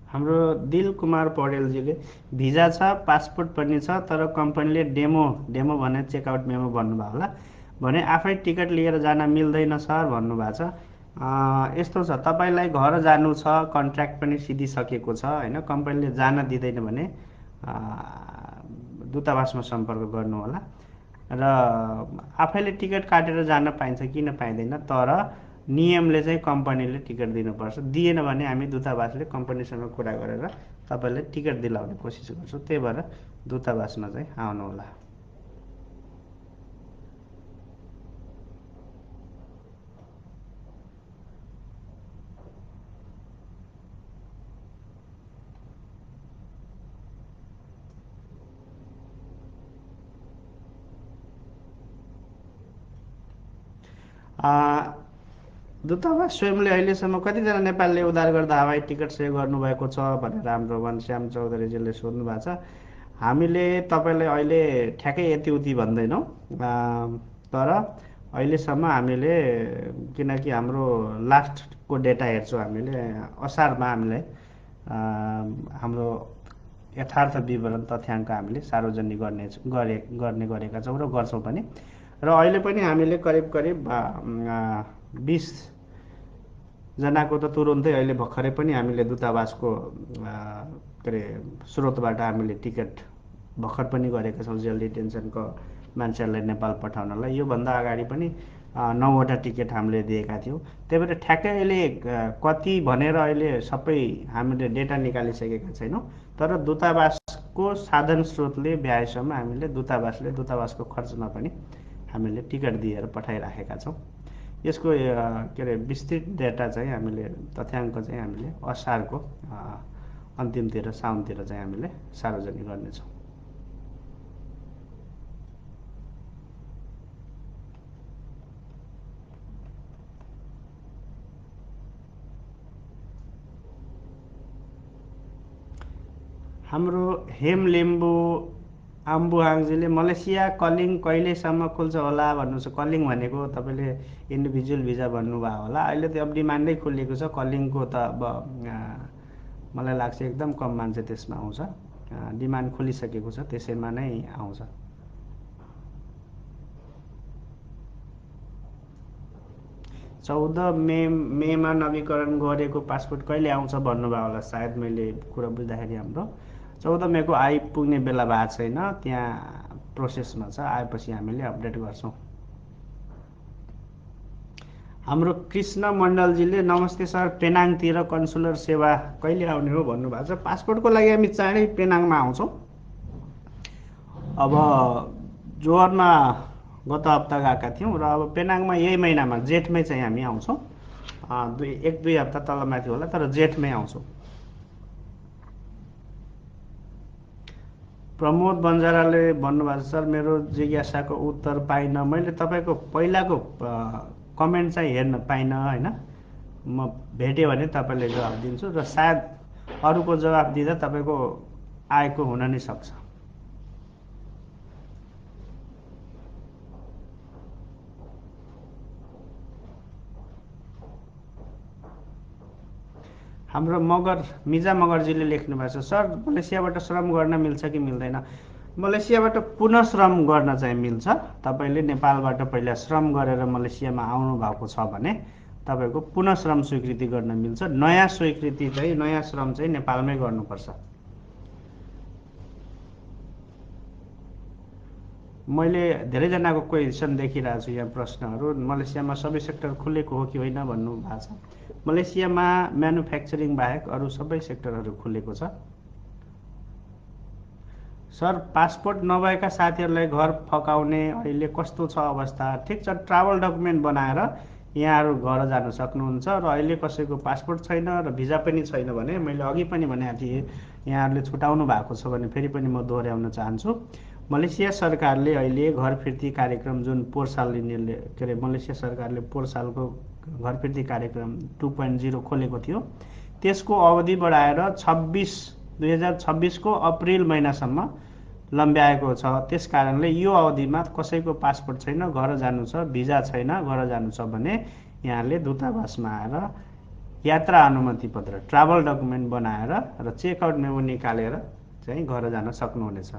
हाम्रो दिल कुमार पौडेलजीले भिजा छ, पासपोर्ट पनि छ, तर कम्पनीले डेमो डेमो भने चेकआउट मेमो भन्नुभयो होला, भने आफै टिकट लिएर जान मिल्दैन सर भन्नुभएको छ। यस्तो छ, तपाईँलाई घर जानु छ, कन्ट्र्याक्ट पनि सिधिसकेको छ होइन, कम्पनीले जान दिँदैन भने दूतावासमा सम्पर्क गर्नु होला र आफैले टिकट काटेर जान पाइन्छ, किन पाइँदैन, तर नियमले चाहिँ कम्पनीले टिकट दिनुपर्छ। दिएन भने हामी दूतावासले कम्पनीसँग कुरा गरेर तपाईँले टिकट दिलाउने कोसिस गर्छौँ। त्यही भएर दूतावासमा चाहिँ आउनु होला। दूतावास स्वयंले अहिलेसम्म कतिजना नेपालीले उद्धार गर्दा हवाई टिकट सेभ गर्नुभएको छ भनेर हाम्रो घनश्याम चौधरीजीले सोध्नु भएको छ। हामीले तपाईँलाई अहिले ठ्याक्कै यति उति भन्दैनौँ, तर अहिलेसम्म हामीले, किनकि हाम्रो लास्टको डेटा हेर्छौँ हामीले, असारमा हामीले हाम्रो यथार्थ विवरण तथ्याङ्क हामीले सार्वजनिक गर्ने गरेका छौँ र गर्छौँ पनि। र अहिले पनि हामीले करिब करिब 20जनाको त तुरुन्तै अहिले भर्खरै पनि हामीले दूतावासको के अरे स्रोतबाट हामीले टिकट भर्खर पनि गरेका छौँ जेल डिटेन्सनको मान्छेहरूलाई नेपाल पठाउनलाई। योभन्दा अगाडि पनि 9वटा टिकट हामीले दिएका थियौँ। त्यही भएर ठ्याक्कै अहिले कति भनेर अहिले सबै हामीले डेटा निकालिसकेका छैनौँ, तर दूतावासको साधन स्रोतले भ्याएसम्म हामीले दूतावासको खर्चमा पनि हामीले टिकट दिएर पठाइराखेका छौँ। यसको के अरे विस्तृत डेटा चाहिँ हामीले, तथ्याङ्क चाहिँ हामीले असारको अन्तिमतिर, साउनतिर चाहिँ हामीले सार्वजनिक गर्नेछौँ। हाम्रो हेम लिम्बू आम्बुहाङजीले मलेसिया कलिङ कहिलेसम्म खुल्छ होला भन्नु छ। कलिङ भनेको तपाईँले इन्डिभिजुअल भिजा भन्नुभयो होला। अहिले त अब डिमान्डै खुलिएको छ कलिङको त। अब मलाई लाग्छ एकदम कम मान्छे त्यसमा आउँछ, डिमान्ड खुलिसकेको छ, त्यसैमा नै आउँछ। चौध मेमा नवीकरण गरेको पासपोर्ट कहिले आउँछ भन्नुभयो होला सायद, मैले कुरा बुझ्दाखेरि। हाम्रो 14 मेको आइपुग्ने बेला भएको छैन, त्यहाँ प्रोसेसमा छ, आएपछि हामीले अपडेट गर्छौँ। हाम्रो कृष्ण मण्डलजीले नमस्ते सर, पेनाङतिर कन्सुलर सेवा कहिले आउने हो भन्नुभएको छ। पासपोर्टको लागि हामी चाँडै पेनाङमा आउँछौँ। अब जोहरमा गत हप्ता गएका थियौँ र अब पेनाङमा यही महिनामा जेठमै चाहिँ हामी आउँछौँ। 1-2 हप्ता तलमाथि होला, तर जेठमै आउँछौँ। प्रमोद बन्जाराले भन्नुभएको छ सर, मेरो जिज्ञासाको उत्तर पाइनँ। मैले तपाईँको पहिलाको कमेन्ट चाहिँ हेर्न पाइनँ होइन, म भेटेँ भने तपाईँले जवाब दिन्छु र सायद अरूको जवाब दिँदा तपाईँको आएको हुन नै सक्छ। हाम्रो मिजा मगरजीले लेख्नु भएको छ, सर मलेसियाबाट श्रम गर्न मिल्छ कि मिल्दैन? मलेसियाबाट पुनः श्रम गर्न चाहिँ मिल्छ। तपाईँले नेपालबाट पहिला श्रम गरेर मलेसियामा आउनु भएको छ भने तपाईँको पुनः श्रम स्वीकृति गर्न मिल्छ। नयाँ स्वीकृति चाहिँ, नयाँ श्रम चाहिँ नेपालमै गर्नुपर्छ। मैले धेरैजनाको क्वेसन देखिरहेको छु यहाँ, प्रश्नहरू। मलेसियामा सबै सेक्टर खुलेको हो कि होइन भन्नुभएको छ। मलेसियामा म्यानुफ्याक्चरिङ बाहेक अरू सबै सेक्टरहरू खुलेको छ। सर पासपोर्ट नभएका साथीहरूलाई घर फकाउने अहिले कस्तो छ अवस्था? ठिक छ, ट्राभल डकुमेन्ट बनाएर यहाँहरू घर जान सक्नुहुन्छ। र अहिले कसैको पासपोर्ट छैन र भिजा पनि छैन भने, मैले अघि पनि भनेको थिएँ, यहाँहरूले छुटाउनु भएको छ भने फेरि पनि म दोहोऱ्याउन चाहन्छु। मलेसिया सरकारले अहिले घर फिर्ती कार्यक्रम, जुन पोहोर साल यिनीहरूले के अरे मलेसिया सरकारले पोहोर सालको घर फिर्ती कार्यक्रम 2.0 खोलेको थियो, त्यसको अवधि बढाएर 2026को अप्रिल महिनासम्म लम्ब्याएको छ। त्यस कारणले यो अवधिमा कसैको पासपोर्ट छैन, घर जानु छ, भिजा छैन, घर जानु छ भने यहाँले दूतावासमा आएर यात्रा अनुमति पत्र ट्राभल डकुमेन्ट बनाएर र चेकआउट मेमो निकालेर चाहिँ घर जान सक्नुहुनेछ।